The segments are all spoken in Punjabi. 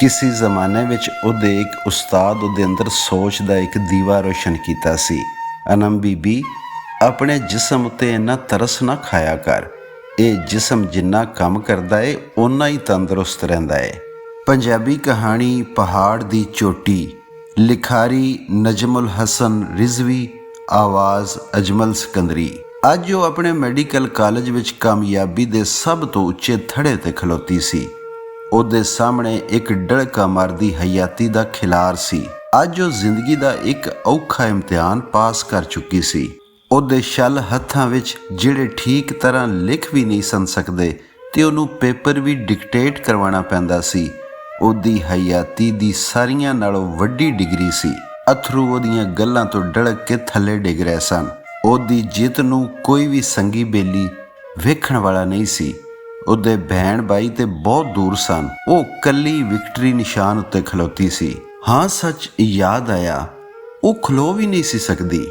ਕਿਸੇ ਜ਼ਮਾਨੇ ਵਿੱਚ ਉਹਦੇ ਇੱਕ ਉਸਤਾਦ ਉਹਦੇ ਅੰਦਰ ਸੋਚ ਦਾ ਇੱਕ ਦੀਵਾ ਰੋਸ਼ਨ ਕੀਤਾ ਸੀ। ਅਨਮ ਬੀਬੀ, ਆਪਣੇ ਜਿਸਮ ਉੱਤੇ ਇੰਨਾ ਤਰਸ ਨਾ ਖਾਇਆ ਕਰ। ਇਹ ਜਿਸਮ ਜਿੰਨਾ ਕੰਮ ਕਰਦਾ ਏ ਓਨਾ ਹੀ ਤੰਦਰੁਸਤ ਰਹਿੰਦਾ ਏ। ਪੰਜਾਬੀ ਕਹਾਣੀ ਪਹਾੜ ਦੀ ਚੋਟੀ, ਲਿਖਾਰੀ ਨਜਮੁਲ ਹਸਨ ਰਿਜ਼ਵੀ, ਆਵਾਜ਼ ਅਜਮਲ ਸਿਕੰਦਰੀ। ਅੱਜ ਉਹ ਆਪਣੇ ਮੈਡੀਕਲ ਕਾਲਜ ਵਿੱਚ ਕਾਮਯਾਬੀ ਦੇ ਸਭ ਤੋਂ ਉੱਚੇ ਥੜੇ ਤੇ ਖਲੋਤੀ ਸੀ। ਉਹਦੇ ਸਾਹਮਣੇ ਇੱਕ ਡੜਕਾ ਮਾਰਦੀ ਹਯਾਤੀ ਦਾ ਖਿਲਾਰ ਸੀ। ਅੱਜ ਉਹ ਜ਼ਿੰਦਗੀ ਦਾ ਇੱਕ ਔਖਾ ਇਮਤਿਹਾਨ ਪਾਸ ਕਰ ਚੁੱਕੀ ਸੀ। ਉਹਦੇ ਛਲ ਹੱਥਾਂ ਵਿੱਚ ਜਿਹੜੇ ਠੀਕ ਤਰ੍ਹਾਂ ਲਿਖ ਵੀ ਨਹੀਂ ਸਨ ਸਕਦੇ ਤੇ ਉਹਨੂੰ ਪੇਪਰ ਵੀ ਡਿਕਟੇਟ ਕਰਵਾਉਣਾ ਪੈਂਦਾ ਸੀ। ਉਹਦੀ ਹਯਾਤੀ ਦੀ ਸਾਰੀਆਂ ਨਾਲੋਂ ਵੱਡੀ ਡਿਗਰੀ ਸੀ। ਅਥਰੂ ਉਹਦੀਆਂ ਗੱਲਾਂ ਤੋਂ ਡੜਕ ਕੇ ਥੱਲੇ ਡਿੱਗ ਰਹੇ ਸਨ। ਉਹਦੀ ਜਿੱਤ ਨੂੰ ਕੋਈ ਵੀ ਸੰਗੀ ਬੇਲੀ ਵੇਖਣ ਵਾਲਾ ਨਹੀਂ ਸੀ। ਉਹਦੇ ਭੈਣ ਭਾਈ ਤੇ ਬਹੁਤ ਦੂਰ ਸਨ। ਉਹ ਕੱਲੀ ਵਿਕਟਰੀ ਨਿਸ਼ਾਨ ਉੱਤੇ ਖਲੋਤੀ ਸੀ। ਹਾਂ, ਸੱਚ ਯਾਦ ਆਇਆ, ਉਹ ਖਲੋ ਵੀ ਨਹੀਂ ਸੀ ਸਕਦੀ।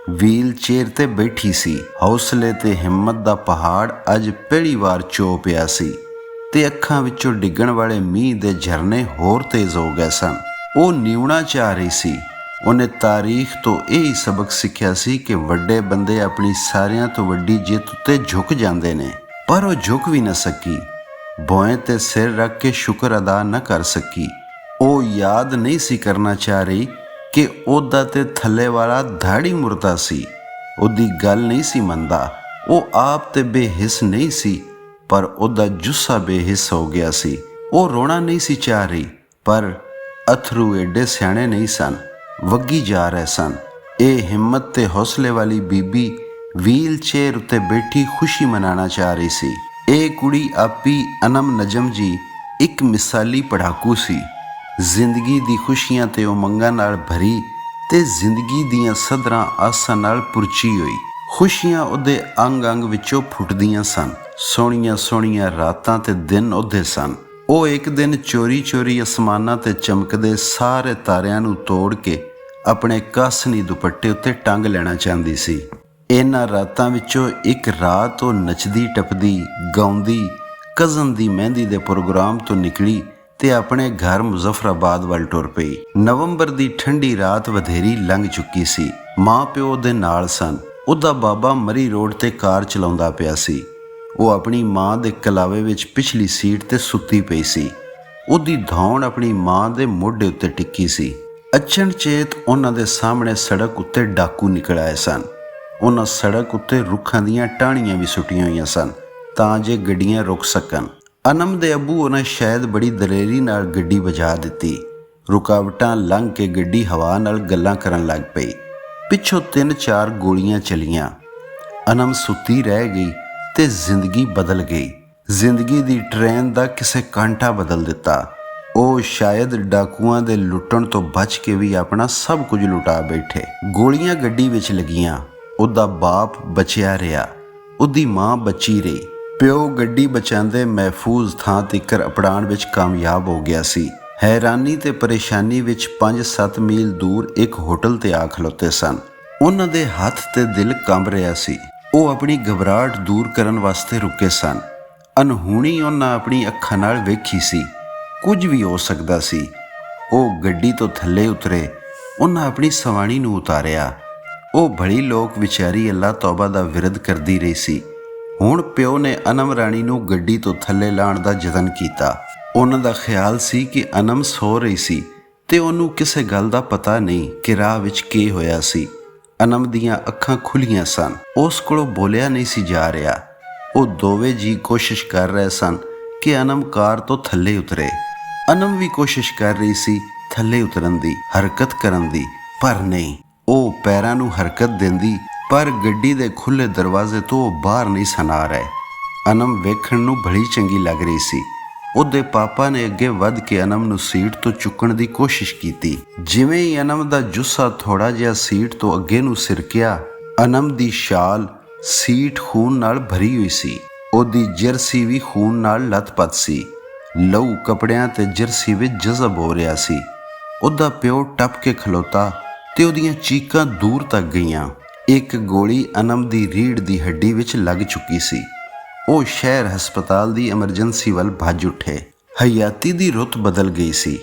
ਵੀਲ ਚੇਅਰ ਤੇ ਬੈਠੀ ਸੀ। ਹੌਸਲੇ ਤੇ ਹਿੰਮਤ ਦਾ ਪਹਾੜ ਅੱਜ ਪਹਿਲੀ ਵਾਰ ਚੋ ਪਿਆ ਸੀ ਤੇ ਅੱਖਾਂ ਵਿੱਚੋਂ ਡਿੱਗਣ ਵਾਲੇ ਮੀਂਹ ਦੇ ਝਰਨੇ ਹੋਰ ਤੇਜ਼ ਹੋ ਗਏ ਸਨ। ਉਹ ਨਿਉਣਾ ਚਾਹ ਰਹੀ ਸੀ। ਉਹਨੇ ਤਾਰੀਖ ਤੋਂ ਇਹ ਹੀ ਸਬਕ ਸਿੱਖਿਆ ਸੀ ਕਿ ਵੱਡੇ ਬੰਦੇ ਆਪਣੀ ਸਾਰਿਆਂ ਤੋਂ ਵੱਡੀ ਜਿੱਤ ਉੱਤੇ ਝੁਕ ਜਾਂਦੇ ਨੇ, ਪਰ ਉਹ ਝੁਕ ਵੀ ਨਾ ਸਕੀ। ਭੋਏ ਤੇ ਸਿਰ ਰੱਖ ਕੇ ਸ਼ੁਕਰ ਅਦਾ ਨਾ ਕਰ ਸਕੀ। ਉਹ ਯਾਦ ਨਹੀਂ ਸੀ ਕਰਨਾ ਚਾਹ ਰਹੀ ਕਿ ਉਹਦਾ ਤੇ ਥੱਲੇ ਵਾਲਾ ਧਾੜੀ ਮੁਰਦਾ ਸੀ। ਉਹਦੀ ਗੱਲ ਨਹੀਂ ਸੀ ਮੰਨਦਾ। ਉਹ ਆਪ ਤੇ ਬੇਹਿੱਸ ਨਹੀਂ ਸੀ, ਪਰ ਉਹਦਾ ਜੁੱਸਾ ਬੇਹਿੱਸ ਹੋ ਗਿਆ ਸੀ। ਉਹ ਰੋਣਾ ਨਹੀਂ ਸੀ ਚਾਹ ਰਹੀ, ਪਰ ਅਥਰੂ ਏਡੇ ਸਿਆਣੇ ਨਹੀਂ ਸਨ, ਵਗੀ ਜਾ ਰਹੇ ਸਨ। ਇਹ ਹਿੰਮਤ ਤੇ ਹੌਸਲੇ ਵਾਲੀ ਬੀਬੀ ਵੀਲ ਚੇਅਰ ਉੱਤੇ ਬੈਠੀ ਖੁਸ਼ੀ ਮਨਾਉਣਾ ਚਾਹ ਰਹੀ ਸੀ। ਇਹ ਕੁੜੀ ਆਪੀ ਅਨਮ ਨਜਮ ਜੀ ਇੱਕ ਮਿਸਾਲੀ ਪੜਾਕੂ ਸੀ। ਜ਼ਿੰਦਗੀ ਦੀ ਖੁਸ਼ੀਆਂ ਤੇ ਉਮੰਗਾਂ ਨਾਲ ਭਰੀ ਤੇ ਜ਼ਿੰਦਗੀ ਦੀਆਂ ਸਦਰਾਂ ਆਸਾਂ ਨਾਲ ਪੁਰਚੀ ਹੋਈ। ਖੁਸ਼ੀਆਂ ਉਹਦੇ ਅੰਗ ਅੰਗ ਵਿੱਚੋਂ ਫੁੱਟਦੀਆਂ ਸਨ। ਸੋਹਣੀਆਂ ਸੋਹਣੀਆਂ ਰਾਤਾਂ ਤੇ ਦਿਨ ਉਹਦੇ ਸਨ। ਉਹ ਇੱਕ ਦਿਨ ਚੋਰੀ ਚੋਰੀ ਅਸਮਾਨਾਂ ਤੇ ਚਮਕਦੇ ਸਾਰੇ ਤਾਰਿਆਂ ਨੂੰ ਤੋੜ ਕੇ ਆਪਣੇ ਕਾਸਨੀ ਦੁਪੱਟੇ ਉੱਤੇ ਟੰਗ ਲੈਣਾ ਚਾਹੁੰਦੀ ਸੀ। ਇਹਨਾਂ ਰਾਤਾਂ ਵਿੱਚੋਂ ਇੱਕ ਰਾਤ ਉਹ ਨੱਚਦੀ ਟੱਪਦੀ ਗਾਉਂਦੀ ਕਜ਼ਨ ਦੀ ਮਹਿੰਦੀ ਦੇ ਪ੍ਰੋਗਰਾਮ ਤੋਂ ਨਿਕਲੀ ਤੇ ਆਪਣੇ ਘਰ ਮੁਜ਼ੱਫਰਾਬਾਦ ਵੱਲ ਟੁਰ ਪਈ। ਨਵੰਬਰ ਦੀ ਠੰਡੀ ਰਾਤ ਵਧੇਰੀ ਲੰਘ ਚੁੱਕੀ ਸੀ। ਮਾਂ ਪਿਓ ਦੇ ਨਾਲ ਸਨ। ਉਹਦਾ ਬਾਬਾ ਮਰੀ ਰੋਡ ਤੇ ਕਾਰ ਚਲਾਉਂਦਾ ਪਿਆ ਸੀ। ਉਹ ਆਪਣੀ ਮਾਂ ਦੇ ਕਲਾਵੇ ਵਿੱਚ ਪਿਛਲੀ ਸੀਟ ਤੇ ਸੁੱਤੀ ਪਈ ਸੀ। ਉਹਦੀ ਧੌਣ ਆਪਣੀ ਮਾਂ ਦੇ ਮੋਢੇ ਉੱਤੇ ਟਿੱਕੀ ਸੀ। ਅਚਨਚੇਤ ਉਹਨਾਂ ਦੇ ਸਾਹਮਣੇ ਸੜਕ ਉੱਤੇ ਡਾਕੂ ਨਿਕਲ ਆਏ ਸਨ। ਉਹਨਾਂ ਸੜਕ ਉੱਤੇ ਰੁੱਖਾਂ ਦੀਆਂ ਟਾਹਣੀਆਂ ਵੀ ਸੁੱਟੀਆਂ ਹੋਈਆਂ ਸਨ ਤਾਂ ਜੇ ਗੱਡੀਆਂ ਰੁਕ ਸਕਣ। ਅਨਮ ਦੇ ਅੱਬੂ ਉਹਨਾਂ ਸ਼ਾਇਦ ਬੜੀ ਦਲੇਰੀ ਨਾਲ ਗੱਡੀ ਵਜਾ ਦਿੱਤੀ। ਰੁਕਾਵਟਾਂ ਲੰਘ ਕੇ ਗੱਡੀ ਹਵਾ ਨਾਲ ਗੱਲਾਂ ਕਰਨ ਲੱਗ ਪਈ। ਪਿੱਛੋਂ 3-4 ਗੋਲੀਆਂ ਚਲੀਆਂ। ਅਨਮ ਸੁੱਤੀ ਰਹਿ ਗਈ ਤੇ ਜ਼ਿੰਦਗੀ ਬਦਲ ਗਈ। ਜ਼ਿੰਦਗੀ ਦੀ ਟ੍ਰੇਨ ਦਾ ਕਿਸੇ ਕਾਂਟਾ ਬਦਲ ਦਿੱਤਾ। ਉਹ ਸ਼ਾਇਦ ਡਾਕੂਆਂ ਦੇ ਲੁੱਟਣ ਤੋਂ ਬਚ ਕੇ ਵੀ ਆਪਣਾ ਸਭ ਕੁਝ ਲੁਟਾ ਬੈਠੇ। ਗੋਲੀਆਂ ਗੱਡੀ ਵਿੱਚ ਲੱਗੀਆਂ। ਉਹਦਾ ਬਾਪ ਬਚਿਆ ਰਿਹਾ। ਉਹਦੀ ਮਾਂ ਬਚੀ ਰਹੀ। ਪਿਓ ਗੱਡੀ ਬਚਾਉਂਦੇ ਮਹਿਫੂਜ਼ ਥਾਂ ਤੀਕਰ ਅਪੜਾਉਣ ਵਿੱਚ ਕਾਮਯਾਬ ਹੋ ਗਿਆ ਸੀ। ਹੈਰਾਨੀ ਤੇ ਪਰੇਸ਼ਾਨੀ ਵਿੱਚ 5-7 ਮੀਲ ਦੂਰ ਇੱਕ ਹੋਟਲ ਤੇ ਆ ਖਲੋਤੇ ਸਨ। ਉਹਨਾਂ ਦੇ ਹੱਥ ਤੇ ਦਿਲ ਕੰਬ ਰਿਹਾ ਸੀ। ਉਹ ਆਪਣੀ ਘਬਰਾਹਟ ਦੂਰ ਕਰਨ ਵਾਸਤੇ ਰੁਕੇ ਸਨ। ਅਨਹੂਣੀ ਉਹਨਾਂ ਆਪਣੀ ਅੱਖਾਂ ਨਾਲ ਵੇਖੀ ਸੀ। ਕੁਝ ਵੀ ਹੋ ਸਕਦਾ ਸੀ। ਉਹ ਗੱਡੀ ਤੋਂ ਥੱਲੇ ਉਤਰੇ। ਉਹਨਾਂ ਆਪਣੀ ਸਵਾਣੀ ਨੂੰ ਉਤਾਰਿਆ। ਉਹ ਭਲੀ ਲੋਕ ਵਿਚਾਰੀ ਅੱਲਾ ਤੌਬਾ ਦਾ ਵਿਰਦ ਕਰਦੀ ਰਹੀ ਸੀ। ਹੁਣ ਪਿਓ ਨੇ ਅਨਮ ਰਾਣੀ ਨੂੰ ਗੱਡੀ ਤੋਂ ਥੱਲੇ ਲਾਉਣ ਦਾ ਯਤਨ ਕੀਤਾ। ਉਹਨਾਂ ਦਾ ਖਿਆਲ ਸੀ ਕਿ ਅਨਮ ਸੋ ਰਹੀ ਸੀ ਤੇ ਉਹਨੂੰ ਕਿਸੇ ਗੱਲ ਦਾ ਪਤਾ ਨਹੀਂ ਕਿ ਰਾਹ ਵਿੱਚ ਕੀ ਹੋਇਆ ਸੀ। ਅਨਮ ਦੀਆਂ ਅੱਖਾਂ ਖੁੱਲੀਆਂ ਸਨ। ਉਸ ਕੋਲੋਂ ਬੋਲਿਆ ਨਹੀਂ ਸੀ ਜਾ ਰਿਹਾ। ਉਹ ਦੋਵੇਂ ਜੀ ਕੋਸ਼ਿਸ਼ ਕਰ ਰਹੇ ਸਨ ਕਿ ਅਨਮ ਕਾਰ ਤੋਂ ਥੱਲੇ ਉਤਰੇ। ਅਨਮ ਵੀ ਕੋਸ਼ਿਸ਼ ਕਰ ਰਹੀ ਸੀ ਥੱਲੇ ਉਤਰਨ ਦੀ, ਹਰਕਤ ਕਰਨ ਦੀ, ਪਰ ਨਹੀਂ। ਉਹ ਪੈਰਾਂ ਨੂੰ ਹਰਕਤ ਦਿੰਦੀ, ਪਰ ਗੱਡੀ ਦੇ ਖੁੱਲ੍ਹੇ ਦਰਵਾਜ਼ੇ ਤੋਂ ਉਹ ਬਾਹਰ ਨਹੀਂ ਸਨ ਆ ਰਹੇ। ਅਨਮ ਵੇਖਣ ਨੂੰ ਬੜੀ ਚੰਗੀ ਲੱਗ ਰਹੀ ਸੀ। ਉਹਦੇ ਪਾਪਾ ਨੇ ਅੱਗੇ ਵੱਧ ਕੇ ਅਨਮ ਨੂੰ ਸੀਟ ਤੋਂ ਚੁੱਕਣ ਦੀ ਕੋਸ਼ਿਸ਼ ਕੀਤੀ। ਜਿਵੇਂ ਹੀ ਅਨਮ ਦਾ ਜੁੱਸਾ ਥੋੜਾ ਜਿਹਾ ਸੀਟ ਤੋਂ ਅੱਗੇ ਨੂੰ ਸਿਰਕਿਆ, ਅਨਮ ਦੀ ਸ਼ਾਲ ਸੀਟ ਖੂਨ ਨਾਲ ਭਰੀ ਹੋਈ ਸੀ। ਉਹਦੀ ਜਰਸੀ ਵੀ ਖੂਨ ਨਾਲ ਲੱਥਪੱਥ ਸੀ। ਲਹੂ ਕੱਪੜਿਆਂ ਤੇ ਜਰਸੀ ਵਿੱਚ ਜਜ਼ਬ ਹੋ ਰਿਹਾ ਸੀ। ਉਹਦਾ ਪਿਓ ਟੱਪ ਕੇ ਖਲੋਤਾ ਤੇ ਉਹਦੀਆਂ ਚੀਕਾਂ ਦੂਰ ਤੱਕ ਗਈਆਂ। ਇੱਕ ਗੋਲੀ ਅਨਮ ਦੀ ਰੀੜ੍ਹ ਦੀ ਹੱਡੀ ਵਿੱਚ ਲੱਗ ਚੁੱਕੀ ਸੀ। ਉਹ ਸ਼ਹਿਰ ਹਸਪਤਾਲ ਦੀ ਐਮਰਜੈਂਸੀ ਵੱਲ ਭੱਜ ਉੱਠੇ। ਹਯਾਤੀ ਦੀ ਰੁੱਤ ਬਦਲ ਗਈ ਸੀ।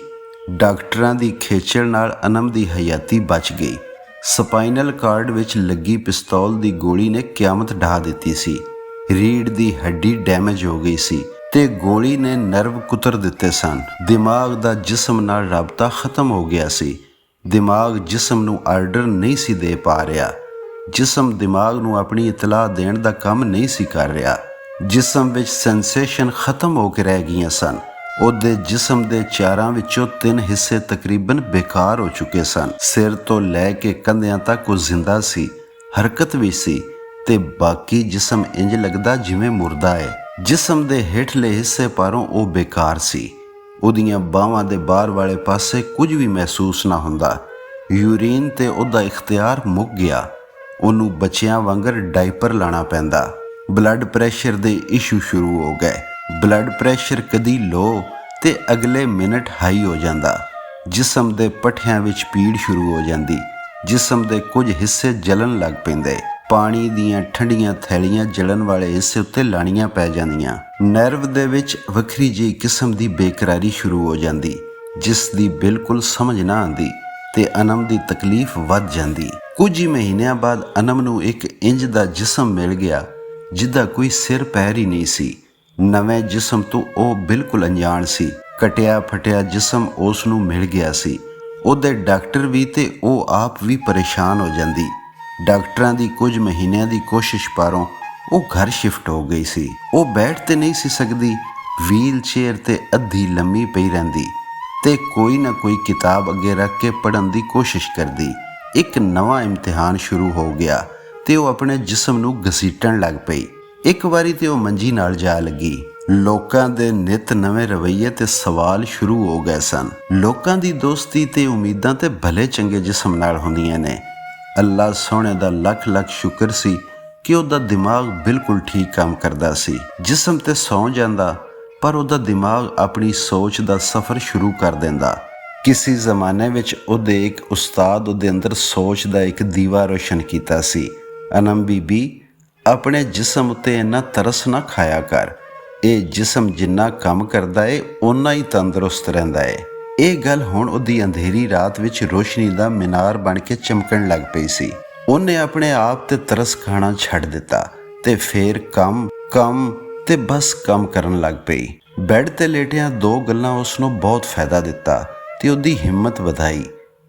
ਡਾਕਟਰਾਂ ਦੀ ਖੇਚਲ ਨਾਲ ਅਨਮ ਦੀ ਹਯਾਤੀ ਬਚ ਗਈ। ਸਪਾਈਨਲ ਕਾਰਡ ਵਿੱਚ ਲੱਗੀ ਪਿਸਤੌਲ ਦੀ ਗੋਲੀ ਨੇ ਕਿਆਮਤ ਢਾ ਦਿੱਤੀ ਸੀ। ਰੀੜ੍ਹ ਦੀ ਹੱਡੀ ਡੈਮੇਜ ਹੋ ਗਈ ਸੀ ਤੇ ਗੋਲੀ ਨੇ ਨਰਵ ਕੁਤਰ ਦਿੱਤੇ ਸਨ। ਦਿਮਾਗ ਦਾ ਜਿਸਮ ਨਾਲ ਰਾਬਤਾ ਖਤਮ ਹੋ ਗਿਆ ਸੀ। ਦਿਮਾਗ ਜਿਸਮ ਨੂੰ ਆਰਡਰ ਨਹੀਂ ਸੀ ਦੇ ਪਾ ਰਿਹਾ। ਜਿਸਮ ਦਿਮਾਗ ਨੂੰ ਆਪਣੀ ਇਤਲਾਹ ਦੇਣ ਦਾ ਕੰਮ ਨਹੀਂ ਸੀ ਕਰ ਰਿਹਾ। ਜਿਸਮ ਵਿੱਚ ਸੈਂਸੇਸ਼ਨ ਖਤਮ ਹੋ ਕੇ ਰਹਿ ਗਈਆਂ ਸਨ। ਉਹਦੇ ਜਿਸਮ ਦੇ 4 ਵਿੱਚੋਂ 3 ਹਿੱਸੇ ਤਕਰੀਬਨ ਬੇਕਾਰ ਹੋ ਚੁੱਕੇ ਸਨ। ਸਿਰ ਤੋਂ ਲੈ ਕੇ ਕੰਧਿਆਂ ਤੱਕ ਉਹ ਜ਼ਿੰਦਾ ਸੀ, ਹਰਕਤ ਵਿੱਚ ਸੀ ਤੇ ਬਾਕੀ ਜਿਸਮ ਇੰਜ ਲੱਗਦਾ ਜਿਵੇਂ ਮੁਰਦਾ ਹੈ। ਜਿਸਮ ਦੇ ਹੇਠਲੇ ਹਿੱਸੇ ਪਾਰੋਂ ਉਹ ਬੇਕਾਰ ਸੀ। ਉਹਦੀਆਂ ਬਾਹਾਂ ਦੇ ਬਾਹਰ ਵਾਲੇ ਪਾਸੇ ਕੁਝ ਵੀ ਮਹਿਸੂਸ ਨਾ ਹੁੰਦਾ। ਯੂਰੀਨ ਤੇ ਉਹਦਾ ਇਖਤਿਆਰ ਮੁੱਕ ਗਿਆ। ਉਹਨੂੰ ਬੱਚਿਆਂ ਵਾਂਗਰ ਡਾਈਪਰ ਲਾਣਾ ਪੈਂਦਾ। ਬਲੱਡ ਪ੍ਰੈਸ਼ਰ ਦੇ ਇਸ਼ੂ ਸ਼ੁਰੂ ਹੋ ਗਏ। ਬਲੱਡ ਪ੍ਰੈਸ਼ਰ ਕਦੀ ਲੋ ਤੇ ਅਗਲੇ ਮਿੰਟ ਹਾਈ ਹੋ ਜਾਂਦਾ। ਜਿਸਮ ਦੇ ਪੱਠਿਆਂ ਵਿੱਚ ਪੀੜ ਸ਼ੁਰੂ ਹੋ ਜਾਂਦੀ। ਜਿਸਮ ਦੇ ਕੁਝ ਹਿੱਸੇ ਜਲਣ ਲੱਗ ਪੈਂਦੇ। ਪਾਣੀ ਦੀਆਂ ਠੰਡੀਆਂ ਥੈਲੀਆਂ ਜਲਣ ਵਾਲੇ ਹਿੱਸੇ ਉੱਤੇ ਲਾਣੀਆਂ ਪੈ ਜਾਂਦੀਆਂ। ਨਰਵ ਦੇ ਵਿੱਚ ਵੱਖਰੀ ਜਿਹੀ ਕਿਸਮ ਦੀ ਬੇਕਰਾਰੀ ਸ਼ੁਰੂ ਹੋ ਜਾਂਦੀ, ਜਿਸ ਦੀ ਬਿਲਕੁਲ ਸਮਝ ਨਾ ਆਉਂਦੀ ਤੇ ਅਨਮ ਦੀ ਤਕਲੀਫ ਵੱਧ ਜਾਂਦੀ। ਕੁਝ ਹੀ ਮਹੀਨਿਆਂ ਬਾਅਦ ਅਨਮ ਨੂੰ ਇੱਕ ਇੰਜ ਦਾ ਜਿਸਮ ਮਿਲ ਗਿਆ ਜਿਹਦਾ ਕੋਈ ਸਿਰ ਪੈਰ ਹੀ ਨਹੀਂ ਸੀ। ਨਵੇਂ ਜਿਸਮ ਤੋਂ ਉਹ ਬਿਲਕੁਲ ਅਣਜਾਣ ਸੀ। ਕਟਿਆ ਫਟਿਆ ਜਿਸਮ ਉਸ ਨੂੰ ਮਿਲ ਗਿਆ ਸੀ। ਉਹਦੇ ਡਾਕਟਰ ਵੀ ਤੇ ਉਹ ਆਪ ਵੀ ਪਰੇਸ਼ਾਨ ਹੋ ਜਾਂਦੀ। ਡਾਕਟਰਾਂ ਦੀ ਕੁਝ ਮਹੀਨਿਆਂ ਦੀ ਕੋਸ਼ਿਸ਼ ਪਾਰੋਂ ਉਹ ਘਰ ਸ਼ਿਫਟ ਹੋ ਗਈ ਸੀ। ਉਹ ਬੈਠ ਤੇ ਨਹੀਂ ਸੀ ਸਕਦੀ। ਵੀਲ ਚੇਅਰ ਤੇ ਅੱਧੀ ਲੰਮੀ ਪਈ ਰਹਿੰਦੀ ਤੇ ਕੋਈ ਨਾ ਕੋਈ ਕਿਤਾਬ ਅੱਗੇ ਰੱਖ ਕੇ ਪੜ੍ਹਨ ਦੀ ਕੋਸ਼ਿਸ਼ ਕਰਦੀ। ਇੱਕ ਨਵਾਂ ਇਮਤਿਹਾਨ ਸ਼ੁਰੂ ਹੋ ਗਿਆ ਤੇ ਉਹ ਆਪਣੇ ਜਿਸਮ ਨੂੰ ਘਸੀਟਣ ਲੱਗ ਪਈ। ਇੱਕ ਵਾਰੀ ਤੇ ਉਹ ਮੰਜੀ ਨਾਲ ਜਾ ਲੱਗੀ। ਲੋਕਾਂ ਦੇ ਨਿਤ ਨਵੇਂ ਰਵੱਈਏ ਤੇ ਸਵਾਲ ਸ਼ੁਰੂ ਹੋ ਗਏ ਸਨ। ਲੋਕਾਂ ਦੀ ਦੋਸਤੀ ਤੇ ਉਮੀਦਾਂ ਤੇ ਭਲੇ ਚੰਗੇ ਜਿਸਮ ਨਾਲ ਹੁੰਦੀਆਂ ਨੇ। ਅੱਲਾ ਸੋਹਣੇ ਦਾ ਲੱਖ ਲੱਖ ਸ਼ੁਕਰ ਸੀ ਕਿ ਉਹਦਾ ਦਿਮਾਗ ਬਿਲਕੁਲ ਠੀਕ ਕੰਮ ਕਰਦਾ ਸੀ। ਜਿਸਮ ਤੇ ਸੌਂ ਜਾਂਦਾ ਪਰ ਉਹਦਾ ਦਿਮਾਗ ਆਪਣੀ ਸੋਚ ਦਾ ਸਫ਼ਰ ਸ਼ੁਰੂ ਕਰ ਦਿੰਦਾ। ਕਿਸੇ ਜ਼ਮਾਨੇ ਵਿੱਚ ਉਹਦੇ ਇੱਕ ਉਸਤਾਦ ਉਹਦੇ ਅੰਦਰ ਸੋਚ ਦਾ ਇੱਕ ਦੀਵਾ ਰੋਸ਼ਨ ਕੀਤਾ ਸੀ। ਅਨਮ ਬੀਬੀ, ਆਪਣੇ ਜਿਸਮ ਉੱਤੇ ਇੰਨਾ ਤਰਸ ਨਾ ਖਾਇਆ ਕਰ। ਇਹ ਜਿਸਮ ਜਿੰਨਾ ਕੰਮ ਕਰਦਾ ਏ ਓਨਾ ਹੀ ਤੰਦਰੁਸਤ ਰਹਿੰਦਾ ਏ। ਇਹ ਗੱਲ ਹੁਣ ਉਹਦੀ ਅੰਧੇਰੀ ਰਾਤ ਵਿੱਚ ਰੋਸ਼ਨੀ ਦਾ ਮੀਨਾਰ ਬਣ ਕੇ ਚਮਕਣ ਲੱਗ ਪਈ ਸੀ। ਉਹਨੇ ਆਪਣੇ ਆਪ ਤੇ ਤਰਸ ਖਾਣਾ ਛੱਡ ਦਿੱਤਾ ਤੇ ਫੇਰ ਕੰਮ ਤੇ ਬਸ ਕੰਮ ਕਰਨ ਲੱਗ ਪਈ। ਬੈੱਡ ਤੇ ਲੇਟਿਆਂ 2 ਗੱਲਾਂ ਉਸ ਨੂੰ ਬਹੁਤ ਫਾਇਦਾ ਦਿੱਤਾ ਤੇ ਉਹਦੀ ਹਿੰਮਤ ਵਧਾਈ।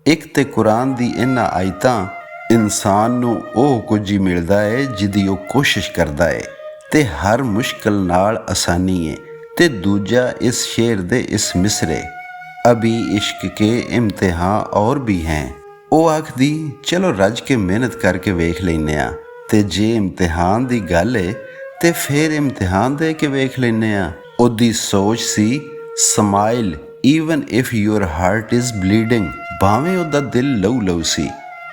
ਇੱਕ ਤੇ ਕੁਰਾਨ ਦੀ ਇਹਨਾਂ ਆਇਤਾਂ, ਇਨਸਾਨ ਨੂੰ ਉਹ ਕੁਝ ਹੀ ਮਿਲਦਾ ਏ ਜਿਹਦੀ ਉਹ ਕੋਸ਼ਿਸ਼ ਕਰਦਾ ਏ ਤੇ ਹਰ ਮੁਸ਼ਕਲ ਨਾਲ ਆਸਾਨੀ ਏ, ਤੇ ਦੂਜਾ ਇਸ ਸ਼ੇਰ ਦੇ ਇਸ ਮਿਸਰੇ, ਅਭੀ ਇਸ਼ਕ ਕੇ ਇਮਤਿਹਾਨ ਔਰ ਵੀ ਹੈ। ਉਹ ਆਖਦੀ ਚਲੋ ਰੱਜ ਕੇ ਮਿਹਨਤ ਕਰਕੇ ਵੇਖ ਲੈਂਦੇ ਆ, ਤੇ ਜੇ ਇਮਤਿਹਾਨ ਦੀ ਗੱਲ ਏ ਤੇ ਫੇਰ ਇਮਤਿਹਾਨ ਦੇ ਕੇ ਵੇਖ ਲੈਂਦੇ ਆ। ਉਹਦੀ ਸੋਚ ਸੀ smile even if your heart is bleeding. ਭਾਵੇਂ ਉਹਦਾ ਦਿਲ ਲਹੂ ਸੀ।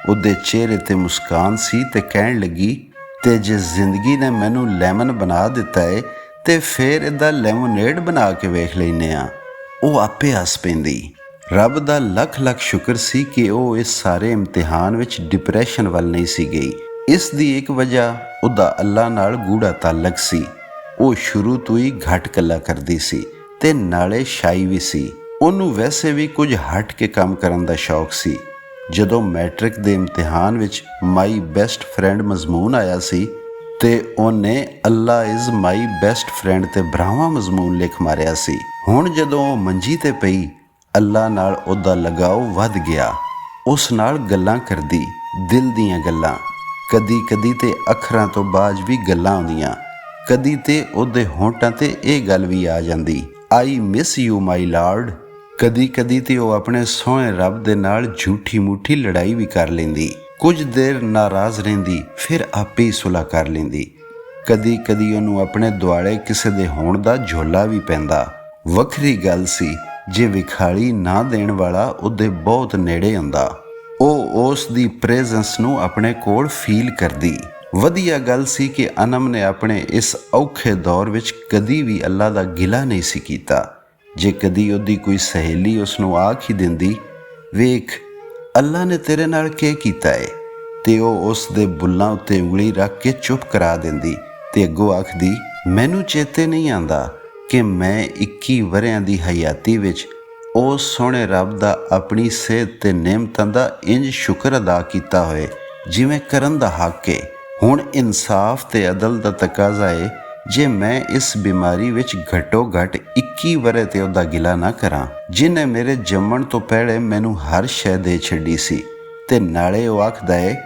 ਉਹਦੇ ਚਿਹਰੇ ਤੇ ਮੁਸਕਾਨ ਸੀ ਤੇ ਕਹਿਣ ਲੱਗੀ, ਤੇ ਜੇ ਜ਼ਿੰਦਗੀ ਨੇ ਮੈਨੂੰ ਲੈਮਨ ਬਣਾ ਦਿੱਤਾ ਏ ਤੇ ਫੇਰ ਇਹਦਾ ਲੈਮੋਨੇਡ ਬਣਾ ਕੇ ਵੇਖ ਲੈਂਦੇ ਆ। ਉਹ ਆਪੇ ਹੱਸ ਪੈਂਦੀ। ਰੱਬ ਦਾ ਲੱਖ ਲੱਖ ਸ਼ੁਕਰ ਸੀ ਕਿ ਉਹ ਇਸ ਸਾਰੇ ਇਮਤਿਹਾਨ ਵਿੱਚ ਡਿਪਰੈਸ਼ਨ ਵੱਲ ਨਹੀਂ ਸੀ ਗਈ। ਇਸ ਦੀ ਇੱਕ ਵਜ੍ਹਾ ਉਹਦਾ ਅੱਲਾ ਨਾਲ ਗੂੜਾ ਤਾਲੁਕ ਸੀ। ਉਹ ਸ਼ੁਰੂ ਤੋਂ ਹੀ ਘੱਟ ਗੱਲਾਂ ਕਰਦੀ ਸੀ ਤੇ ਨਾਲੇ ਸ਼ਾਈ ਵੀ ਸੀ। ਉਹਨੂੰ ਵੈਸੇ ਵੀ ਕੁਝ ਹਟ ਕੇ ਕੰਮ ਕਰਨ ਦਾ ਸ਼ੌਕ ਸੀ। ਜਦੋਂ ਮੈਟ੍ਰਿਕ ਦੇ ਇਮਤਿਹਾਨ ਵਿੱਚ ਮਾਈ ਬੈਸਟ ਫਰੈਂਡ ਮਜ਼ਮੂਨ ਆਇਆ ਸੀ ਤੇ ਉਹਨੇ ਅੱਲਾ ਇਜ਼ ਮਾਈ ਬੈਸਟ ਫਰੈਂਡ ਤੇ ਬਰਾਵਾਂ ਮਜ਼ਮੂਨ ਲਿਖ ਮਾਰਿਆ ਸੀ। ਹੁਣ ਜਦੋਂ ਉਹ ਮੰਜੀ ਤੇ ਪਈ, ਅੱਲਾ ਨਾਲ ਉਹਦਾ ਲਗਾਓ ਵੱਧ ਗਿਆ। ਉਸ ਨਾਲ ਗੱਲਾਂ ਕਰਦੀ, ਦਿਲ ਦੀਆਂ ਗੱਲਾਂ। ਕਦੀ ਕਦੀ ਤੇ ਅੱਖਰਾਂ ਤੋਂ ਬਾਅਦ ਵੀ ਗੱਲਾਂ ਆਉਂਦੀਆਂ। ਕਦੀ ਤੇ ਉਹਦੇ ਹੋਂਠਾਂ ਤੇ ਇਹ ਗੱਲ ਵੀ ਆ ਜਾਂਦੀ, I miss you my Lord. ਕਦੀ ਕਦੀ ਤੇ ਉਹ ਆਪਣੇ ਸੋਹਣੇ ਰੱਬ ਦੇ ਨਾਲ ਝੂਠੀ ਮੂਠੀ ਲੜਾਈ ਵੀ ਕਰ ਲੈਂਦੀ। ਕੁਝ ਦੇਰ ਨਾਰਾਜ਼ ਰਹਿੰਦੀ, ਫਿਰ ਆਪੇ ਹੀ ਸੁਲ੍ਹਾ ਕਰ ਲੈਂਦੀ। ਕਦੀ ਕਦੀ ਉਹਨੂੰ ਆਪਣੇ ਦੁਆਲੇ ਕਿਸੇ ਦੇ ਹੋਣ ਦਾ ਝੋਲਾ ਵੀ ਪੈਂਦਾ। ਵੱਖਰੀ ਗੱਲ ਸੀ ਜੇ ਵਿਖਾਲੀ ਨਾ ਦੇਣ ਵਾਲਾ ਉਹਦੇ ਬਹੁਤ ਨੇੜੇ ਹੁੰਦਾ। ਉਹ ਉਸ ਦੀ ਪ੍ਰੈਜ਼ੈਂਸ ਨੂੰ ਆਪਣੇ ਕੋਲ ਫੀਲ ਕਰਦੀ। ਵਧੀਆ ਗੱਲ ਸੀ ਕਿ ਅਨਮ ਨੇ ਆਪਣੇ ਇਸ ਔਖੇ ਦੌਰ ਵਿੱਚ ਕਦੀ ਵੀ ਅੱਲਾ ਦਾ ਗਿਲਾ ਨਹੀਂ ਸੀ ਕੀਤਾ। ਜੇ ਕਦੀ ਉਹਦੀ ਕੋਈ ਸਹੇਲੀ ਉਸ ਨੂੰ ਆਖ ਹੀ ਦਿੰਦੀ, ਵੇਖ ਅੱਲਾ ਨੇ ਤੇਰੇ ਨਾਲ ਕੀ ਕੀਤਾ ਏ, ਤੇ ਉਹ ਉਸ ਦੇ ਬੁੱਲਾਂ ਉੱਤੇ ਉਂਗਲੀ ਰੱਖ ਕੇ ਚੁੱਪ ਕਰਾ ਦਿੰਦੀ ਤੇ ਅੱਗੋਂ ਆਖਦੀ, ਮੈਨੂੰ ਚੇਤੇ ਨਹੀਂ ਆਉਂਦਾ ਕਿ ਮੈਂ 21 ਵਰ੍ਹਿਆਂ ਦੀ ਹਯਾਤੀ ਵਿੱਚ ਉਸ ਸੋਹਣੇ ਰੱਬ ਦਾ ਆਪਣੀ ਸਿਹਤ ਤੇ ਨਿਮਤਾਂ ਦਾ ਇੰਜ ਸ਼ੁਕਰ ਅਦਾ ਕੀਤਾ ਹੋਏ ਜਿਵੇਂ ਕਰਨ ਦਾ ਹੱਕ ਏ। ਹੁਣ ਇਨਸਾਫ ਤੇ ਅਦਲ ਦਾ ਤਕਾਜ਼ਾ ਏ ਜੇ ਮੈਂ ਇਸ ਬਿਮਾਰੀ ਵਿੱਚ ਘੱਟੋ ਘੱਟ 21 ਵਰ੍ਹੇ ਤੇ ਉਹਦਾ ਗਿਲਾ ਨਾ ਕਰਾਂ, ਜਿਹਨੇ ਮੇਰੇ ਜੰਮਣ ਤੋਂ ਪਹਿਲੇ ਮੈਨੂੰ ਹਰ ਸ਼ੈ ਦੇ ਛੱਡੀ ਸੀ। ਤੇ ਨਾਲੇ ਉਹ ਆਖਦਾ ਏ